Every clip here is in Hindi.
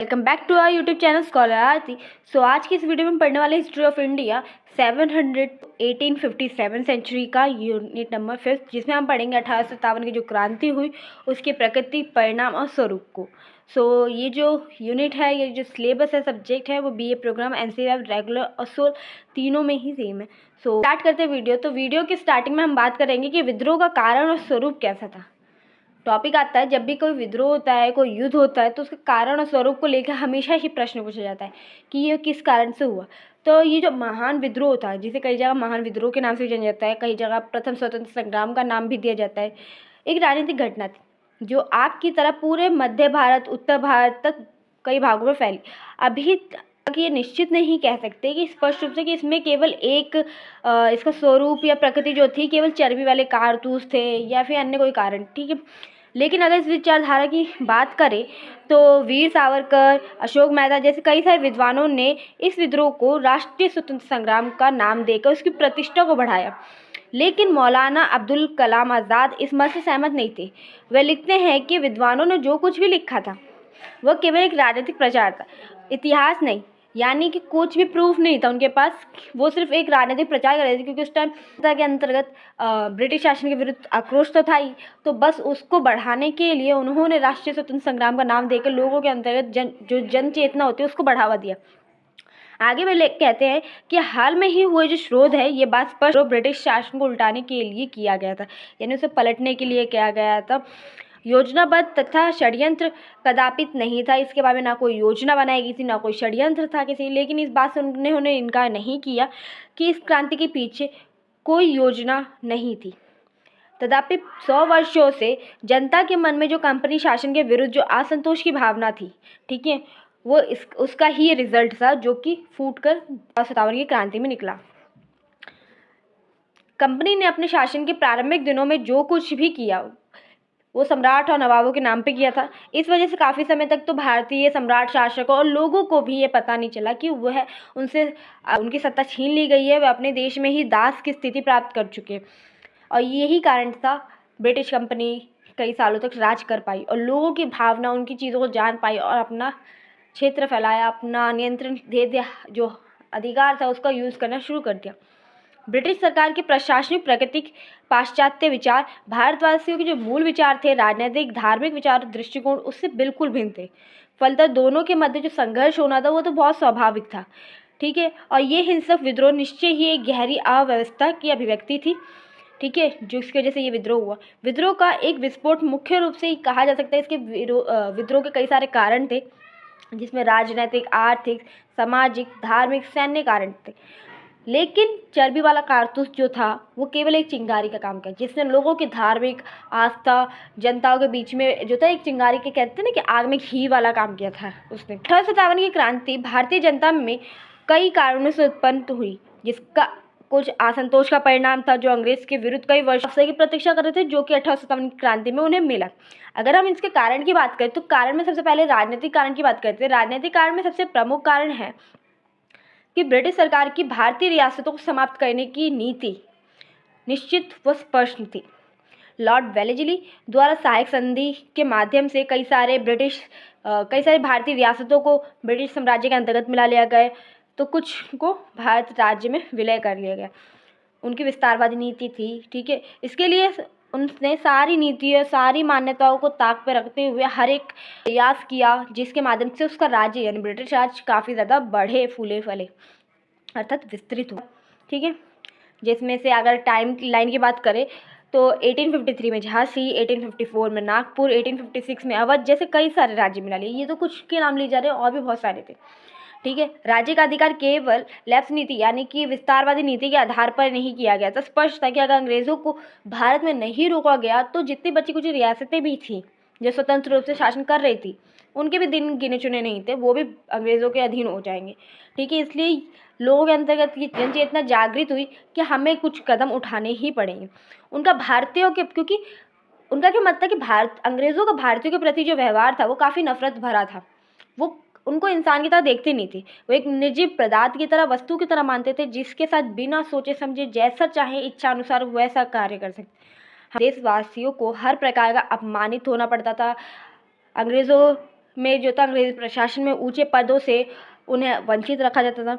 Welcome back to our YouTube channel scholar Aarti. So आज की इस वीडियो में हम पढ़ने वाले हिस्ट्री ऑफ इंडिया 1857 सेंचुरी का यूनिट नंबर 5, जिसमें हम पढ़ेंगे 1857 की जो क्रांति हुई उसके प्रकृति, परिणाम और स्वरूप को। सो ये जो यूनिट है, ये जो सिलेबस है, सब्जेक्ट है, वो बीए प्रोग्राम, एनसीईआरटी रेगुलर और सोल तीनों में ही सेम है। सो स्टार्ट करते हैं वीडियो। तो वीडियो की स्टार्टिंग में हम बात करेंगे कि विद्रोह का कारण और स्वरूप कैसा था। टॉपिक आता है जब भी कोई विद्रोह होता है, कोई युद्ध होता है, तो उसके कारण और स्वरूप को लेकर हमेशा ही प्रश्न पूछा जाता है कि ये किस कारण से हुआ। तो ये जो महान विद्रोह था, जिसे कई जगह महान विद्रोह के नाम से जाना जाता है, कई जगह प्रथम स्वतंत्र संग्राम का नाम भी दिया जाता है, एक राजनीतिक घटना थी जो आग की तरह पूरे मध्य भारत, उत्तर भारत तक कई भागों में फैली। अभी तक ये निश्चित नहीं कह सकते कि स्पष्ट रूप से कि इसमें केवल एक इसका स्वरूप या प्रकृति जो थी केवल चर्बी वाले कारतूस थे या फिर अन्य कोई कारण, ठीक है। लेकिन अगर इस विचारधारा की बात करें तो वीर सावरकर, अशोक मेहता जैसे कई सारे विद्वानों ने इस विद्रोह को राष्ट्रीय स्वतंत्र संग्राम का नाम देकर उसकी प्रतिष्ठा को बढ़ाया। लेकिन मौलाना अब्दुल कलाम आज़ाद इस मत से सहमत नहीं थे। वे लिखते हैं कि विद्वानों ने जो कुछ भी लिखा था वह केवल एक राजनीतिक प्रचार था, इतिहास नहीं। यानी कि कुछ भी प्रूफ नहीं था उनके पास, वो सिर्फ एक राजनीतिक प्रचार कर रहे थे, क्योंकि उस टाइम के अंतर्गत ब्रिटिश शासन के विरुद्ध आक्रोश तो था ही, तो बस उसको बढ़ाने के लिए उन्होंने राष्ट्रीय स्वतंत्र संग्राम का नाम देकर लोगों के अंतर्गत जो जन चेतना होती है उसको बढ़ावा दिया। आगे वे कहते हैं कि हाल में ही हुए जो शोध है, ये बात स्पष्ट ब्रिटिश शासन को उल्टाने के लिए किया गया था, यानी उसे पलटने के लिए किया गया था। योजनाबद्ध तथा षड्यंत्र कदापित नहीं था। इसके बारे में ना कोई योजना बनाई गई थी, ना कोई षड्यंत्र था किसी। लेकिन इस बात से उन्होंने इनकार नहीं किया कि इस क्रांति के पीछे कोई योजना नहीं थी। तथापि 100 वर्षों से जनता के मन में जो कंपनी शासन के विरुद्ध जो असंतोष की भावना थी, ठीक है, वो उसका ही रिजल्ट था, जो कि फूटकर 57 की क्रांति में निकला। कंपनी ने अपने शासन के प्रारंभिक दिनों में जो कुछ भी किया वो सम्राट और नवाबों के नाम पे किया था। इस वजह से काफ़ी समय तक तो भारतीय सम्राट शासकों और लोगों को भी ये पता नहीं चला कि वह उनसे उनकी सत्ता छीन ली गई है, वे अपने देश में ही दास की स्थिति प्राप्त कर चुके हैं। और यही कारण था ब्रिटिश कंपनी कई सालों तक राज कर पाई और लोगों की भावना, उनकी चीज़ों को जान पाई और अपना क्षेत्र फैलाया, अपना नियंत्रण दे दिया, जो अधिकार था उसका यूज़ करना शुरू कर दिया। ब्रिटिश सरकार की प्रशासनिक प्राकृतिक पाश्चात्य विचार भारतवासियों के जो मूल विचार थे, राजनीतिक धार्मिक विचार दृष्टिकोण, उससे बिल्कुल भिन्न थे। फलतः दोनों के मध्य जो संघर्ष होना था वो तो बहुत स्वाभाविक था, ठीक है। और ये हिंसक विद्रोह निश्चय ही एक गहरी अव्यवस्था की अभिव्यक्ति थी, ठीक है, जिसकी वजह से ये विद्रोह हुआ। विद्रोह का एक विस्फोट मुख्य रूप से कहा जा सकता है। इसके विद्रोह के कई सारे कारण थे, जिसमें राजनीतिक, आर्थिक, सामाजिक, धार्मिक, सैन्य कारण थे। लेकिन चर्बी वाला कारतूस जो था वो केवल एक चिंगारी का काम किया, जिसने लोगों की धार्मिक आस्था जनताओं के बीच में जो था एक चिंगारी के कहते हैं ना कि आग में घी वाला काम किया था उसने। 1857 की क्रांति भारतीय जनता में कई कारणों से उत्पन्न हुई, जिसका कुछ असंतोष का परिणाम था, जो अंग्रेज के विरुद्ध कई वर्षों से की प्रतीक्षा कर रहे थे, जो कि 1857 की क्रांति में उन्हें मिला। अगर हम इसके कारण की बात करें तो कारण में सबसे पहले राजनीतिक कारण की बात करते हैं। राजनीतिक कारण में सबसे प्रमुख कारण है कि ब्रिटिश सरकार की भारतीय रियासतों को समाप्त करने की नीति निश्चित व स्पष्ट थी। लॉर्ड वेलेस्ली द्वारा सहायक संधि के माध्यम से कई सारे भारतीय रियासतों को ब्रिटिश साम्राज्य के अंतर्गत मिला लिया गया, तो कुछ को भारत राज्य में विलय कर लिया गया। उनकी विस्तारवादी नीति थी, ठीक है। इसके लिए उनने सारी नीतियों, सारी मान्यताओं को ताक पे रखते हुए हर एक प्रयास किया, जिसके माध्यम से उसका राज्य यानी ब्रिटिश राज्य काफ़ी ज़्यादा बढ़े, फूले फले, अर्थात विस्तृत हो, ठीक है। जिसमें से अगर टाइम लाइन की बात करें तो 1853 में झांसी, 1854 में नागपुर, 1856 में अवध जैसे कई सारे राज्य मिला लिए। ये तो कुछ के नाम लिए जा रहे हैं, और भी बहुत सारे थे, ठीक है। राज्य का अधिकार केवल लैप्स नीति यानी कि विस्तारवादी नीति के आधार पर नहीं किया गया था। स्पष्ट था कि अगर अंग्रेजों को भारत में नहीं रोका गया तो जितनी बची कुछ रियासतें भी थी जो स्वतंत्र रूप से शासन कर रही थी, उनके भी दिन गिने चुने नहीं थे, वो भी अंग्रेजों के अधीन हो जाएंगे, ठीक है। इसलिए लोगों के अंतर्गत ये जनचेतना जागृत हुई कि हमें कुछ कदम उठाने ही पड़ेंगे। उनका भारतीयों के, क्योंकि उनका क्या मत था कि अंग्रेजों का भारतीयों के प्रति जो व्यवहार था वो काफ़ी नफरत भरा था। वो उनको इंसान की तरह देखते नहीं थे, वो एक निर्जीव पदार्थ की तरह, वस्तु की तरह मानते थे, जिसके साथ बिना सोचे समझे जैसा चाहे इच्छा अनुसार वैसा कार्य कर सकते। देशवासियों को हर प्रकार का अपमानित होना पड़ता था। अंग्रेज़ों में जो था अंग्रेज प्रशासन में ऊंचे पदों से उन्हें वंचित रखा जाता था।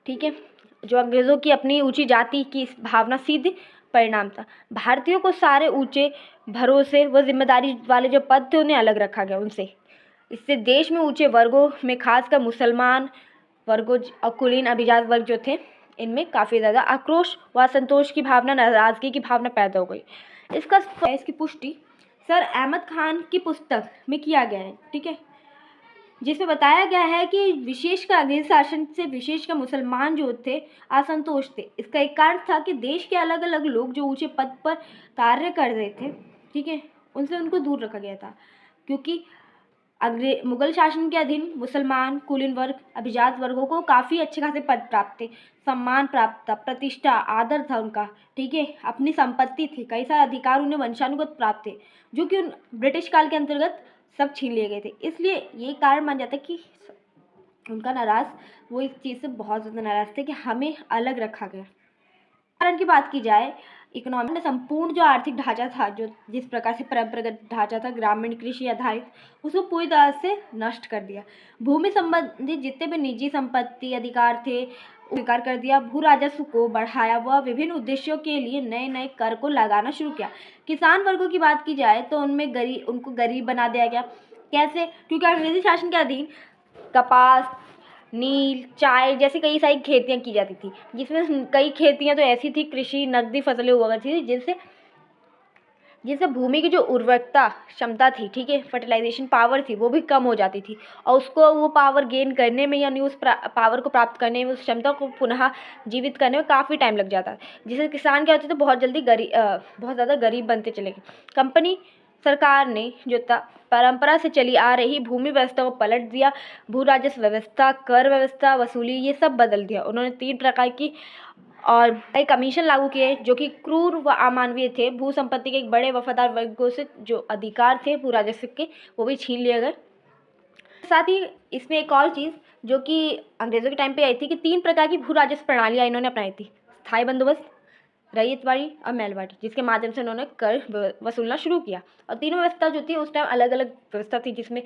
ठीक है, जो अंग्रेज़ों की अपनी ऊंची जाति की भावना सीधे परिणाम था। भारतीयों को सारे ऊंचे भरोसे व जिम्मेदारी वाले जो पद थे उन्हें अलग रखा गया उनसे। इससे देश में ऊंचे वर्गों में खासकर मुसलमान वर्गों और कुलीन अभिजात वर्ग जो थे, इनमें काफ़ी ज़्यादा आक्रोश व असंतोष की भावना, नाराज़गी की भावना पैदा हो गई। इसकी पुष्टि सर अहमद खान की पुस्तक में किया गया है। ठीक है, जिसमें बताया गया है कि विशेषकर अंग्रेज शासन से विशेषकर मुसलमान जो थे असंतोष थे। इसका एक कारण था कि देश के अलग अलग लोग जो ऊंचे पद पर कार्य कर रहे थे, ठीक है, उनसे उनको दूर रखा गया था, क्योंकि मुगल शासन के अधीन मुसलमान कुलीन वर्ग अभिजात वर्गों को काफ़ी अच्छे खासे पद प्राप्त थे, सम्मान प्राप्त था, प्रतिष्ठा आदर था उनका। ठीक है, अपनी संपत्ति थी, कई सारे अधिकार उन्हें वंशानुगत प्राप्त थे, जो कि ब्रिटिश काल के अंतर्गत सब छीन लिए गए थे। इसलिए ये कारण मान जाता है कि उनका वो इस चीज़ से बहुत ज़्यादा नाराज़ थे कि हमें अलग रखा गया। कारण की बात की जाए, इकोनॉमी में संपूर्ण जो आर्थिक ढांचा था, जो जिस प्रकार से परंपरागत ढांचा था ग्रामीण कृषि आधारित, उसको पूरी तरह से नष्ट कर दिया। भूमि संबंधित जितने भी निजी संपत्ति अधिकार थे स्वीकार कर दिया। भू राजस्व को बढ़ाया व विभिन्न उद्देश्यों के लिए नए नए कर को लगाना शुरू किया। किसान वर्गों की बात की जाए तो उनको गरीब बना दिया गया। कैसे? क्योंकि अंग्रेजी शासन के अधीन कपास, नील, चाय जैसी कई सारी खेतियाँ की जाती थी, जिसमें कई खेतियाँ तो ऐसी थी, कृषि नकदी फसलें हुआ करती थी, जिससे भूमि की जो उर्वरकता क्षमता थी, ठीक है, फर्टिलाइजेशन पावर थी, वो भी कम हो जाती थी, और उसको वो पावर गेन करने में, यानी उस पावर को प्राप्त करने में, उस क्षमता को पुनः जीवित करने में काफ़ी टाइम लग जाता है, जिससे किसान क्या होते थे, बहुत जल्दी बहुत ज़्यादा गरीब बनते चले गए। कंपनी सरकार ने जो परंपरा से चली आ रही भूमि व्यवस्था को पलट दिया। भू राजस्व व्यवस्था, कर व्यवस्था, वसूली, ये सब बदल दिया। उन्होंने 3 प्रकार की और कई कमीशन लागू किए जो कि क्रूर व अमानवीय थे। भू संपत्ति के एक बड़े वफादार वर्गों से जो अधिकार थे भू राजस्व के, वो भी छीन लिए गए। साथ ही इसमें एक और चीज़ जो कि अंग्रेज़ों के टाइम पे आई थी कि 3 प्रकार की भू राजस्व प्रणालियाँ इन्होंने अपनाई थी: स्थायी बंदोबस्त, रैयतवाड़ी और महलवाड़ी, जिसके माध्यम से उन्होंने कर वसूलना शुरू किया। और तीनों व्यवस्था जो थी उस टाइम अलग अलग व्यवस्था थी, जिसमें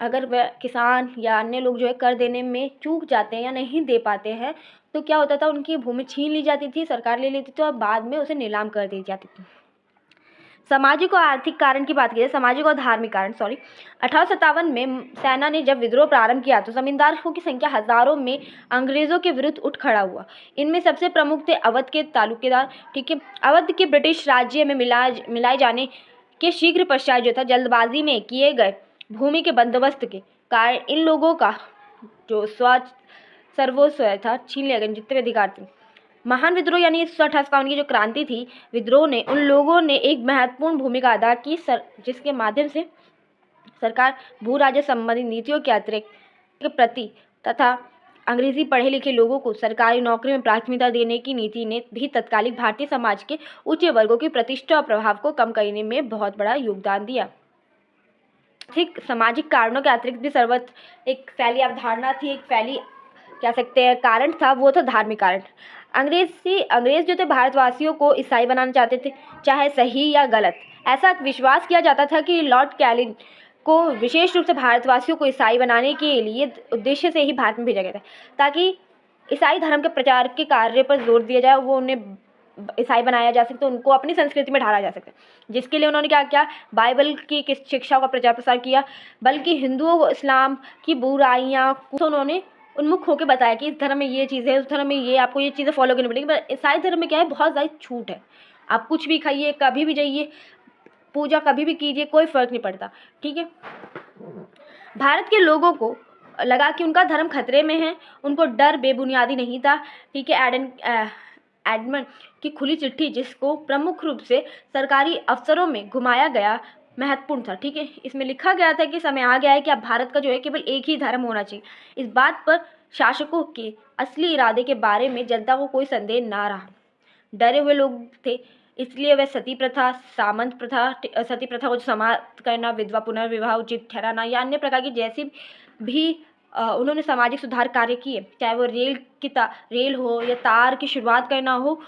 अगर वह किसान या अन्य लोग जो है कर देने में चूक जाते हैं या नहीं दे पाते हैं, तो क्या होता था, उनकी भूमि छीन ली जाती थी, सरकार ले लेती थी और बाद में उसे नीलाम कर दी जाती थी। सामाजिक और आर्थिक कारण की बात की जाए, सामाजिक और धार्मिक कारण 1857 में सेना ने जब विद्रोह प्रारंभ किया तो जमींदारों की संख्या हजारों में अंग्रेजों के विरुद्ध उठ खड़ा हुआ। इनमें सबसे प्रमुख थे अवध के तालुकेदार। ठीक है, अवध के ब्रिटिश राज्य में मिलाए जाने के शीघ्र पश्चात जो था, जल्दबाजी में किए गए भूमि के बंदोबस्त के कारण इन लोगों का जो सर्वस्व था छीन लिया गया, जितने भी अधिकार थे। महान विद्रोह यानी 1858 की जो क्रांति थी, विद्रोह ने उन लोगों ने एक महत्वपूर्ण भूमिका अदा की, जिसके माध्यम से सरकार भू राजस्व संबंधी नीतियों के अतिरिक्त के प्रति तथा अंग्रेजी पढ़े लिखे लोगों को सरकारी नौकरी में प्राथमिकता देने की नीति ने भी तत्कालीन भारतीय समाज के उच्च वर्गों की प्रतिष्ठा और प्रभाव को कम करने में बहुत बड़ा योगदान दिया। आर्थिक सामाजिक कारणों के अतिरिक्त भी सर्वत्र एक फैली अवधारणा थी, एक फैली कह सकते हैं कारण था, वो था धार्मिक कारण। अंग्रेज जो थे भारतवासियों को ईसाई बनाना चाहते थे, चाहे सही या गलत। ऐसा विश्वास किया जाता था कि लॉर्ड कैनिंग को विशेष रूप से भारतवासियों को ईसाई बनाने के लिए उद्देश्य से ही भारत में भेजा गया था, ताकि ईसाई धर्म के प्रचार के कार्य पर जोर दिया जाए, वो उन्हें ईसाई बनाया जा सकता, उनको अपनी संस्कृति में ढाला जा सकता। जिसके लिए उन्होंने क्या किया, बाइबल की किस शिक्षाओं का प्रचार प्रसार किया, बल्कि हिंदुओं को इस्लाम की बुराइयाँ उन्होंने उन्मुख होकर बताया कि इस धर्म में ये चीज़ है, उस धर्म में ये, आपको ये चीज़ें फॉलो करनी पड़ेगी। पर ईसाई धर्म में क्या है, बहुत ज़्यादा छूट है, आप कुछ भी खाइए, कभी भी जाइए, पूजा कभी भी कीजिए, कोई फ़र्क नहीं पड़ता। ठीक है, भारत के लोगों को लगा कि उनका धर्म खतरे में है, उनको डर बेबुनियादी नहीं था। ठीक है, एडमंड की खुली चिट्ठी, जिसको प्रमुख रूप से सरकारी अफसरों में घुमाया गया, महत्वपूर्ण था। ठीक है, इसमें लिखा गया था कि समय आ गया है कि अब भारत का जो है केवल एक ही धर्म होना चाहिए। इस बात पर शासकों के असली इरादे के बारे में जनता को कोई संदेह ना रहा। डरे हुए लोग थे, इसलिए वह सती प्रथा को समाप्त करना, विधवा पुनर्विवाह उचित ठहराना या अन्य प्रकार की जैसी भी उन्होंने सामाजिक सुधार कार्य किए, चाहे वो रेल हो या तार की शुरुआत करना हो,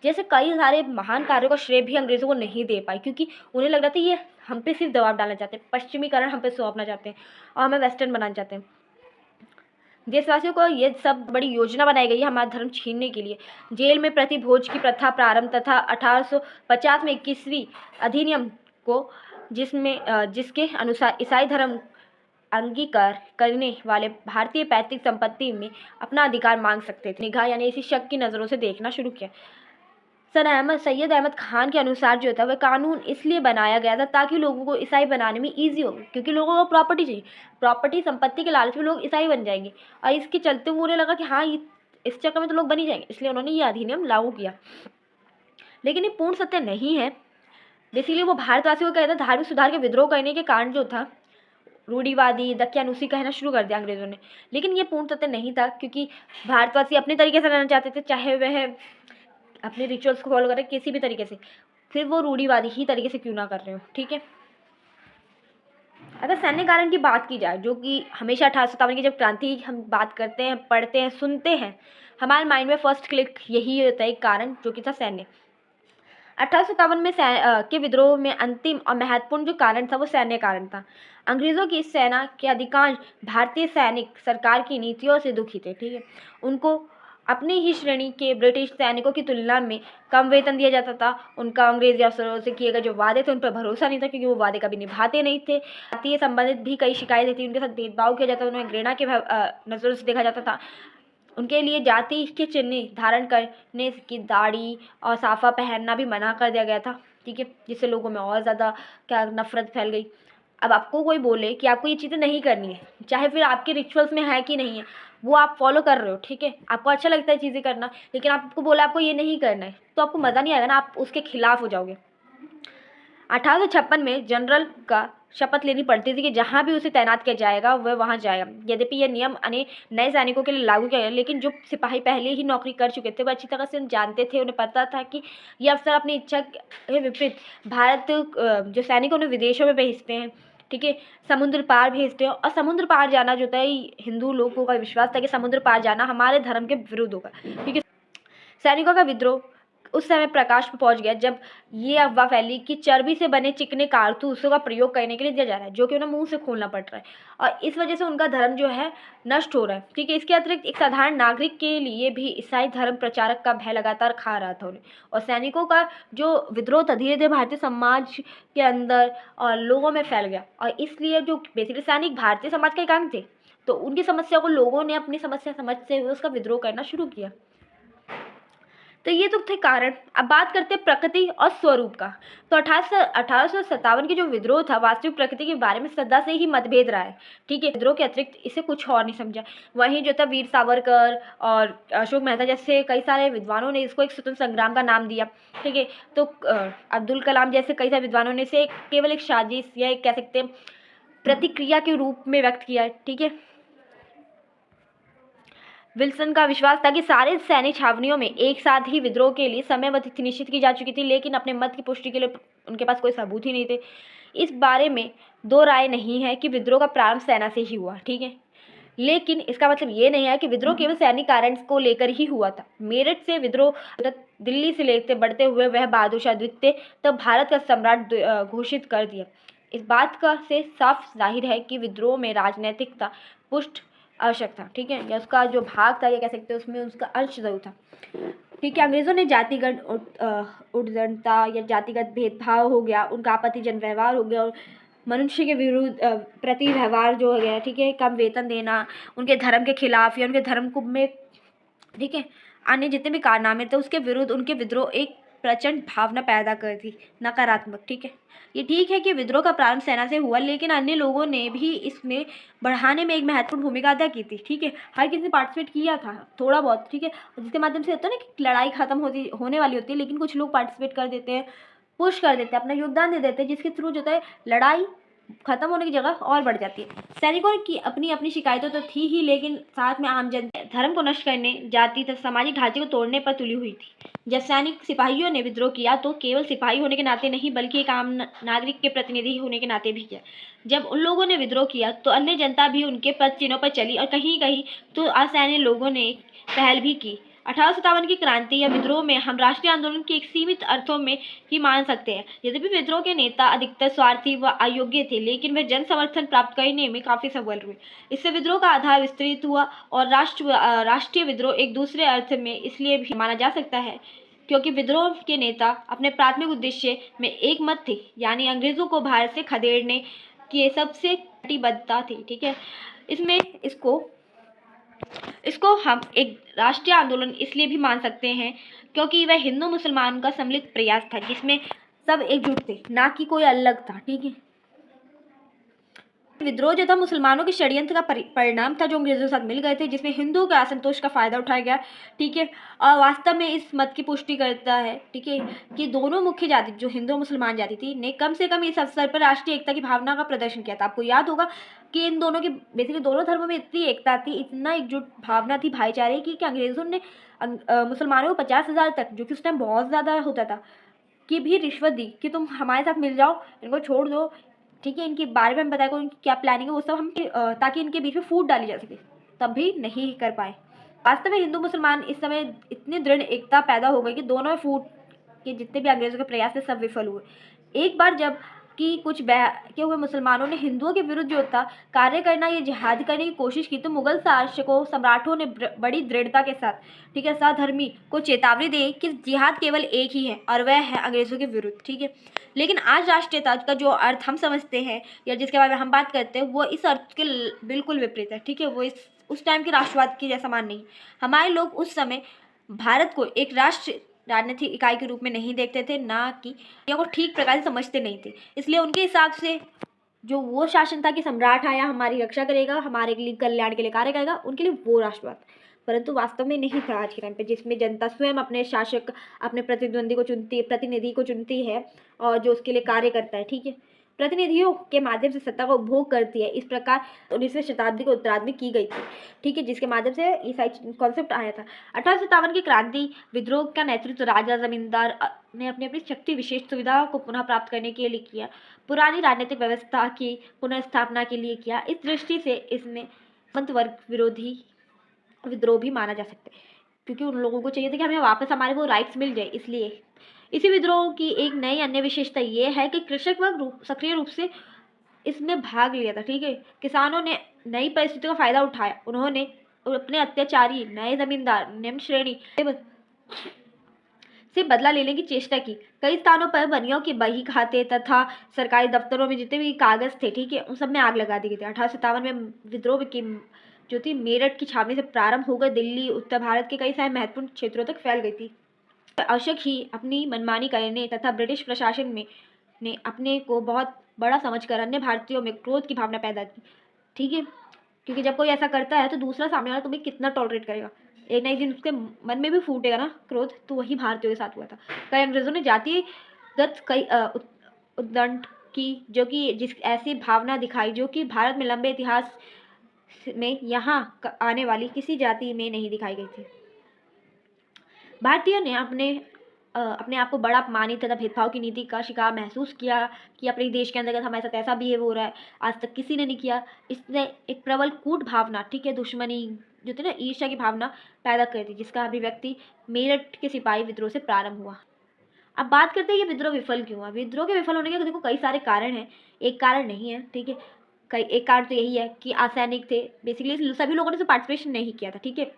जैसे कई सारे महान कार्यों का श्रेय भी अंग्रेज़ों को नहीं दे पाए, क्योंकि उन्हें लग रहा था ये हम पे सिर्फ दबाव डालना चाहते हैं, पश्चिमीकरण हम पे सौंपना चाहते हैं और हमें वेस्टर्न बनाना चाहते हैं। देशवासियों को ये सब बड़ी योजना बनाई गई है हमारा धर्म छीनने के लिए। जेल में प्रतिभोज की प्रथा प्रारंभ तथा 1850 में 21वीं अधिनियम को जिसके अनुसार ईसाई धर्म अंगीकार करने वाले भारतीय पैतृक संपत्ति में अपना अधिकार मांग सकते थे। निगाह यानी इसी शक की नज़रों से देखना शुरू किया। सैयद अहमद खान के अनुसार जो था वह कानून इसलिए बनाया गया था ताकि लोगों को ईसाई बनाने में ईजी हो, क्योंकि लोगों को प्रॉपर्टी चाहिए। प्रॉपर्टी संपत्ति के लालच में लोग ईसाई बन जाएंगे और इसके चलते उन्हें लगा कि हाँ, इस चक्कर में तो लोग बन ही जाएंगे, इसलिए उन्होंने ये अधिनियम लागू किया। लेकिन ये पूर्ण सत्य नहीं है। इसीलिए वो भारतवासियों को कहता धार्मिक सुधार के विद्रोह करने के कारण जो था रूढ़िवादी दकियानुसी कहना शुरू कर दिया अंग्रेजों ने। लेकिन ये पूर्ण सत्य नहीं था, क्योंकि भारतवासी अपने तरीके से रहना चाहते थे, चाहे वह अपने रिचुअल्स को फॉलो करें किसी भी तरीके से, फिर वो रूढ़िवादी ही तरीके से क्यों ना कर रहे हो। ठीक है, अगर सैन्य कारण की बात की जाए, जो कि हमेशा 1857 की जब क्रांति हम बात करते हैं, पढ़ते हैं, सुनते हैं, हमारे माइंड में फर्स्ट क्लिक यही होता है कारण, जो कि था सैन्य। 1857 में के विद्रोह में अंतिम और महत्वपूर्ण जो कारण था वो सैन्य कारण था। अंग्रेज़ों की इस सेना के अधिकांश भारतीय सैनिक सरकार की नीतियों से दुखी थे। ठीक है, उनको अपनी ही श्रेणी के ब्रिटिश सैनिकों की तुलना में कम वेतन दिया जाता था। उनका अंग्रेजी अफसरों से किए गए जो वादे थे उन पर भरोसा नहीं था, क्योंकि वो वादे कभी निभाते नहीं थे। जातीय संबंधित भी कई शिकायतें थी, उनके साथ भेदभाव किया जाता था, उन्हें घृणा के नज़रों से देखा जाता था। उनके लिए जाति के चिन्ह धारण करने की दाढ़ी और साफा पहनना भी मना कर दिया गया था। ठीक है, जिससे लोगों में और ज़्यादा क्या नफरत फैल गई। अब आपको कोई बोले कि आपको ये चीज़ें नहीं करनी है, चाहे फिर आपके रिचुअल्स में है कि नहीं है, वो आप फॉलो कर रहे हो, ठीक है, आपको अच्छा लगता है चीज़ें करना, लेकिन आपको बोला आपको ये नहीं करना है, तो आपको मज़ा नहीं आएगा ना, आप उसके खिलाफ हो जाओगे। 1856 में जनरल का शपथ लेनी पड़ती थी कि जहाँ भी उसे तैनात किया जाएगा वह वहाँ जाएगा। यद्यपि यह नियम नए सैनिकों के लिए लागू किया गया, लेकिन जो सिपाही पहले ही नौकरी कर चुके थे वह अच्छी तरह से जानते थे, उन्हें पता था कि ये अफसर अपनी इच्छा के विपरीत भारत जो सैनिक उन्हें विदेशों में भेजते हैं, ठीक है, समुद्र पार भेजते हैं। और समुद्र पार जाना जो था, हिंदू लोगों का विश्वास था कि समुद्र पार जाना हमारे धर्म के विरुद्ध होगा। ठीक है, सैनिकों का विद्रोह उस समय प्रकाश में पहुंच गया जब ये अफवाह फैली कि चर्बी से बने चिकने कारतूसों का प्रयोग करने के लिए दिया जा रहा है, जो कि उन्हें मुंह से खोलना पड़ रहा है, और इस वजह से उनका धर्म जो है नष्ट हो रहा है। ठीक है, इसके अतिरिक्त एक साधारण नागरिक के लिए भी ईसाई धर्म प्रचारक का भय लगातार खा रहा था उन्हें। और सैनिकों का जो विद्रोह था धीरे धीरे भारतीय समाज के अंदर और लोगों में फैल गया, और इसलिए जो बेसिकली सैनिक भारतीय समाज का एक अंग थे, तो उनकी समस्या को लोगों ने अपनी समस्या समझते हुए उसका विद्रोह करना शुरू किया। तो ये तो थे कारण। अब बात करते हैं प्रकृति और स्वरूप का। तो 1857 की जो विद्रोह था वास्तविक प्रकृति के बारे में सदा से ही मतभेद रहा है। ठीक है, विद्रोह के अतिरिक्त इसे कुछ और नहीं समझा। वहीं जो था वीर सावरकर और अशोक मेहता जैसे कई सारे विद्वानों ने इसको एक स्वतंत्र संग्राम का नाम दिया। ठीक है, तो अब्दुल कलाम जैसे कई सारे विद्वानों ने इसे केवल एक साजिश या एक कह सकते हैं प्रतिक्रिया के रूप में व्यक्त किया। ठीक है, विल्सन का विश्वास था कि सारे सैनिक छावनियों में एक साथ ही विद्रोह के लिए समयबद्ध निश्चित की जा चुकी थी, लेकिन अपने मत की पुष्टि के लिए उनके पास कोई सबूत ही नहीं थे। इस बारे में दो राय नहीं है कि विद्रोह का प्रारंभ सेना से ही हुआ। ठीक है, लेकिन इसका मतलब ये नहीं है कि विद्रोह केवल सैनिक कारण को लेकर ही हुआ था। मेरठ से विद्रोह दिल्ली से लेते बढ़ते हुए वह बहादुर शाह द्वितीय तब भारत का सम्राट घोषित कर दिया। इस बात का से साफ जाहिर है कि विद्रोह में राजनैतिकता पुष्ट आवश्यक था। ठीक है, या उसका जो भाग था या कह सकते हैं उसमें उसका अंश जरूर था। ठीक है, अंग्रेज़ों ने जातिगत उद्दंडता या जातिगत भेदभाव हो गया, उनका आपत्तिजनक व्यवहार हो गया और मनुष्य के विरुद्ध प्रति व्यवहार जो हो गया, ठीक है, कम वेतन देना, उनके धर्म के खिलाफ या उनके धर्म को में, ठीक है, अन्य जितने भी कारनामे थे उसके विरुद्ध उनके विद्रोह एक प्रचंड भावना पैदा कर दी, नकारात्मक। ठीक है, ये ठीक है कि विद्रोह का प्रारंभ सेना से हुआ, लेकिन अन्य लोगों ने भी इसमें बढ़ाने में एक महत्वपूर्ण भूमिका अदा की थी। ठीक है, हर किसी ने पार्टिसिपेट किया था थोड़ा बहुत। ठीक है, जिसके माध्यम से होता है ना कि लड़ाई खत्म होने वाली होती है, लेकिन कुछ लोग पार्टिसिपेट कर देते हैं, पुश कर देते हैं, अपना योगदान दे देते हैं, जिसके थ्रू जो है लड़ाई खत्म होने की जगह और बढ़ जाती है। सैनिकों की अपनी अपनी शिकायतें तो थी ही, लेकिन साथ में आम जनता धर्म को नष्ट करने, जाति तथा सामाजिक ढांचे को तोड़ने पर तुली हुई थी। जब सैनिक सिपाहियों ने विद्रोह किया तो केवल सिपाही होने के नाते नहीं, बल्कि एक आम नागरिक के प्रतिनिधि होने के नाते भी किया। जब उन लोगों ने विद्रोह किया तो अन्य जनता भी उनके पद चिन्हों पर चली, और कहीं कहीं तो असैन्य लोगों ने पहल भी की। 1857 की क्रांति या विद्रोह में हम राष्ट्रीय आंदोलन के एक सीमित अर्थों में ही मान सकते हैं। यद्यपि विद्रोह के नेता अधिकतर स्वार्थी व अयोग्य थे, लेकिन वे जन समर्थन प्राप्त करने में काफी सफल हुए। इससे विद्रोह का आधार विस्तृत हुआ और राष्ट्रीय विद्रोह एक दूसरे अर्थ में इसलिए भी माना जा सकता है क्योंकि विद्रोह के नेता अपने प्राथमिक उद्देश्य में एक मत थे, यानी अंग्रेजों को भारत से खदेड़ने की सबसे कटिबद्धता थी। ठीक है, इसमें इसको हम एक राष्ट्रीय आंदोलन इसलिए भी मान सकते हैं क्योंकि वह हिंदू मुसलमान का सम्मिलित प्रयास था जिसमें सब एकजुट थे, ना कि कोई अलग था। ठीक है, विद्रोह जो था मुसलमानों के षड्यंत्र का परिणाम था जो अंग्रेजों के साथ मिल गए थे, जिसमें हिंदुओं के असंतोष का फायदा उठाया गया। ठीक है, और वास्तव में इस मत की पुष्टि करता है, ठीक है, कि दोनों मुख्य जाति जो हिंदू मुसलमान जाति थी ने कम से कम इस अवसर पर राष्ट्रीय एकता की भावना का प्रदर्शन किया था। आपको याद होगा कि इन दोनों की बेसिकली दोनों धर्मों में इतनी एकता थी, इतना एकजुट भावना थी भाईचारे की कि अंग्रेजों ने मुसलमानों को 50,000 तक, जो कि उस टाइम बहुत ज़्यादा होता था, की भी रिश्वत दी कि तुम हमारे साथ मिल जाओ, इनको छोड़ दो। ठीक है, इनके बारे में हम बताया इनकी क्या प्लानिंग है वो सब हम ताकि इनके बीच में फूट डाली जा सके, तब भी नहीं कर पाए। वास्तव में हिंदू मुसलमान इस समय इतनी दृढ़ एकता पैदा हो गई कि दोनों में फूट के जितने भी अंग्रेजों के प्रयास थे सब विफल हुए। एक बार जब कि कुछ बहके हुए मुसलमानों ने हिंदुओं के विरुद्ध जो था कार्य करना या जिहाद करने की कोशिश की तो मुगल शासकों सम्राटों ने बड़ी दृढ़ता के साथ, ठीक है, सहधर्मी को चेतावनी दी कि जिहाद केवल एक ही है और वह है अंग्रेजों के विरुद्ध। ठीक है, लेकिन आज राष्ट्रीयता का जो अर्थ हम समझते हैं या जिसके बारे में हम बात करते हैं वो इस अर्थ के बिल्कुल विपरीत है। ठीक है, वो उस टाइम के राष्ट्रवाद के जैसा मान नहीं। हमारे लोग उस समय भारत को एक राष्ट्र राजनीतिक इकाई के रूप में नहीं देखते थे, ना कि या को ठीक प्रकार से समझते नहीं थे। इसलिए उनके हिसाब से जो वो शासन था कि सम्राट आया हमारी रक्षा करेगा, हमारे लिए कल्याण के लिए कार्य करेगा, उनके लिए वो राष्ट्रवाद, परंतु वास्तव में नहीं था आज के टाइम पे, जिसमें जनता स्वयं अपने शासक अपने प्रतिनिधि को चुनती है और जो उसके लिए कार्य करता है। ठीक है, प्रतिनिधियों के माध्यम से सत्ता का उपभोग करती है। इस प्रकार 19वीं शताब्दी को उत्तरार्ध में की गई थी। ठीक है, जिसके माध्यम से ये सारी कॉन्सेप्ट आया था। 1857 की क्रांति विद्रोह का नेतृत्व राजा जमींदार ने अपनी अपनी शक्ति विशेष सुविधाओं को पुनः प्राप्त करने के लिए किया, पुरानी राजनीतिक व्यवस्था की पुनर्स्थापना के लिए किया। इस दृष्टि से इसमें सामंत वर्ग विरोधी विद्रोह भी माना जा सकता है क्योंकि उन लोगों को चाहिए था कि हमें वापस हमारे वो राइट्स मिल जाए। इसलिए इसी विद्रोह की एक नई अन्य विशेषता ये है कि कृषक वर्ग सक्रिय रूप से इसमें भाग लिया था। ठीक है, किसानों ने नई परिस्थितियों का फायदा उठाया, उन्होंने अपने अत्याचारी नए जमींदार निम्न श्रेणी से बदला लेने की चेष्टा की। कई स्थानों पर बनियों के बही खाते तथा सरकारी दफ्तरों में जितने भी कागज थे, ठीक है, उन सब में आग लगा दी गई थी। 1857 में विद्रोह की जो थी मेरठ की छावनी से प्रारंभ होकर दिल्ली उत्तर भारत के कई सारे महत्वपूर्ण क्षेत्रों तक फैल गई थी। आवश्यक ही अपनी मनमानी करने तथा ब्रिटिश प्रशासन में ने अपने को बहुत बड़ा समझकर अन्य भारतीयों में क्रोध की भावना पैदा की। ठीक है, क्योंकि जब कोई ऐसा करता है तो दूसरा सामने वाला तुम्हें कितना टॉलरेट करेगा, एक ना एक दिन उसके मन में भी फूटेगा ना क्रोध। तो वही भारतीयों के साथ हुआ था। कई अंग्रेजों ने जातिगत कई उद्दंड की जो कि जिस ऐसी भावना दिखाई जो कि भारत में लंबे इतिहास में यहाँ आने वाली किसी जाति में नहीं दिखाई गई थी। भारतीयों ने अपने आप को बड़ा अपमानित तथा भेदभाव की नीति का शिकार महसूस किया कि अपने देश के अंतर्गत हमारे साथ ऐसा बिहेव हो रहा है, आज तक किसी ने नहीं किया। इसने एक प्रबल कूट भावना, ठीक है, दुश्मनी जो थी ना, ईर्ष्या की भावना पैदा कर दी, जिसका अभिव्यक्ति मेरठ के सिपाही विद्रोह से प्रारंभ हुआ। अब बात करते हैं ये विद्रोह विफल क्यों हुआ। विद्रोह के विफल होने के देखो कई सारे कारण हैं, एक कारण नहीं है। ठीक है, एक कारण तो यही है कि असैनिक थे, बेसिकली सभी लोगों ने पार्टिसिपेशन नहीं किया था। ठीक है,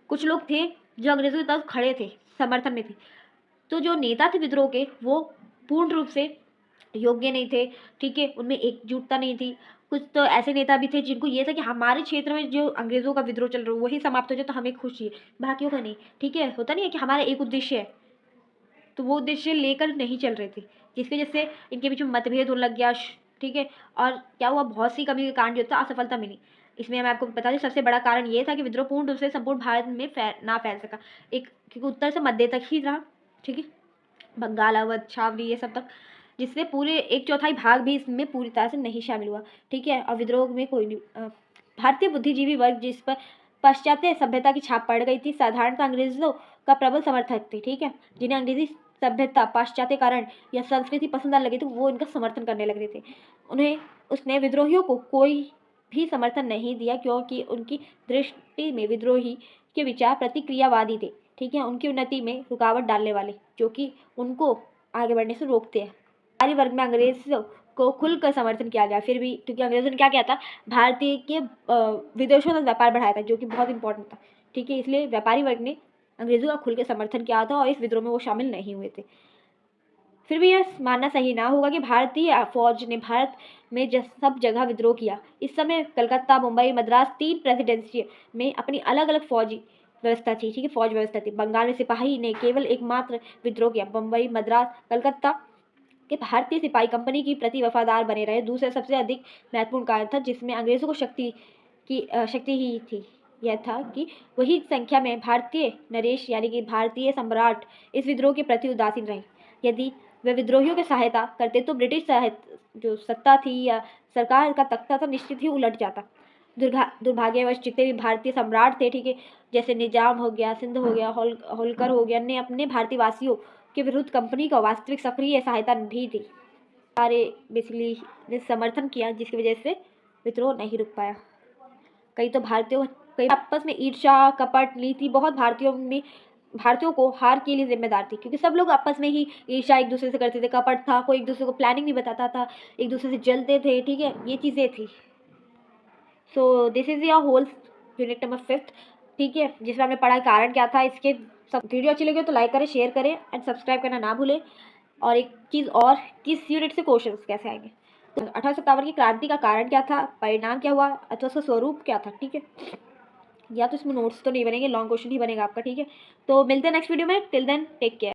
कुछ लोग थे जो अंग्रेजों की तरफ खड़े थे, समर्थन में थे, तो जो नेता थे विद्रोह के वो पूर्ण रूप से योग्य नहीं थे। ठीक है, उनमें एकजुटता नहीं थी। कुछ तो ऐसे नेता भी थे जिनको ये था कि हमारे क्षेत्र में जो अंग्रेजों का विद्रोह चल रहा है वही समाप्त हो जाए तो हमें खुशी है, बाकियों का नहीं। ठीक है, होता नहीं है कि हमारा एक उद्देश्य है, तो वो उद्देश्य लेकर नहीं चल रहे थे, जिसकी वजह से इनके बीच में मतभेद होने लग गया। ठीक है, और क्या हुआ, बहुत सी कमी के कारण जो था असफलता मिली। इसमें मैं आपको बता दूं सबसे बड़ा कारण ये था कि विद्रोह पूर्ण रूप से संपूर्ण भारत में ना फैल सका, एक क्योंकि उत्तर से मध्य तक ही रहा। ठीक है, बंगाल, अवध, छावनी ये सब तक, जिससे पूरे 1/4 भाग भी इसमें पूरी तरह से नहीं शामिल हुआ। ठीक है, और विद्रोह में कोई नहीं भारतीय बुद्धिजीवी वर्ग जिस पर पाश्चात्य सभ्यता की छाप पड़ गई थी, साधारणतः अंग्रेजों का प्रबल समर्थक थे। ठीक है, जिन्हें अंग्रेजी सभ्यता, पाश्चात्य कारण या संस्कृति पसंद आने लगी थी वो इनका समर्थन करने लग रहे थे। उसने विद्रोहियों को कोई भी समर्थन नहीं दिया, क्योंकि उनकी दृष्टि में विद्रोही के विचार प्रतिक्रियावादी थे, ठीक है, उनकी उन्नति में रुकावट डालने वाले, जो कि उनको आगे बढ़ने से रोकते हैं। व्यापारी वर्ग में अंग्रेजों को खुलकर समर्थन किया गया, फिर भी क्योंकि अंग्रेजों ने क्या किया था, भारतीय के विदेशों तक व्यापार बढ़ाया था, जो कि बहुत इंपॉर्टेंट था, ठीक है, इसलिए व्यापारी वर्ग ने अंग्रेजों का खुल के समर्थन किया था और इस विद्रोह में वो शामिल नहीं हुए थे। फिर भी यह मानना सही ना होगा कि भारतीय फौज ने भारत में सब जगह विद्रोह किया। इस समय कलकत्ता, मुंबई, मद्रास 3 प्रेसिडेंसी में अपनी अलग अलग फौजी व्यवस्था थी, ठीक है, फौज व्यवस्था थी। बंगाल में सिपाही ने केवल एकमात्र विद्रोह किया। मुंबई, मद्रास, कलकत्ता के भारतीय सिपाही कंपनी की प्रति वफादार बने रहे। दूसरा सबसे अधिक महत्वपूर्ण कारण था, जिसमें अंग्रेजों को शक्ति ही थी, यह था कि वही संख्या में भारतीय नरेश यानी कि भारतीय सम्राट इस विद्रोह के प्रति उदासीन रहे। यदि वे विद्रोहियों की सहायता करते तो ब्रिटिश जो सत्ता थी या सरकार का तख्ता था, निश्चित ही उलट जाता। दुर्भाग्यवश जितने भी भारतीय सम्राट थे, ठीक है, जैसे निजाम हो गया, सिंध हो गया, होलकर हो गया, ने अपने भारतीय वासियों के विरुद्ध कंपनी का वास्तविक सक्रिय सहायता भी दी। सारे बेसिकली ने समर्थन किया, जिसकी वजह से विद्रोह नहीं रुक पाया। कई आपस में ईर्ष्या, कपट, नीति बहुत भारतीयों को हार के लिए जिम्मेदार थी, क्योंकि सब लोग आपस में ही ईर्ष्या एक दूसरे से करते थे, कपट था, कोई एक दूसरे को प्लानिंग नहीं बताता था, एक दूसरे से जलते थे, ठीक है, ये चीज़ें थी। So this is your whole unit number 5, ठीक है, जिसमें हमने पढ़ा कारण क्या था। इसके सब वीडियो अच्छी लगे तो लाइक करें, शेयर करें एंड सब्सक्राइब करना ना भूलें। और एक चीज़ और, किस यूनिट से क्वेश्चन कैसे आएंगे, तो 1857 की क्रांति का कारण क्या था, परिणाम क्या हुआ, अथवा उसका स्वरूप क्या था, ठीक है। या तो इसमें नोट्स तो नहीं बनेंगे, लॉन्ग क्वेश्चन ही बनेगा आपका, ठीक है। तो मिलते हैं नेक्स्ट वीडियो में, टिल देन टेक केयर।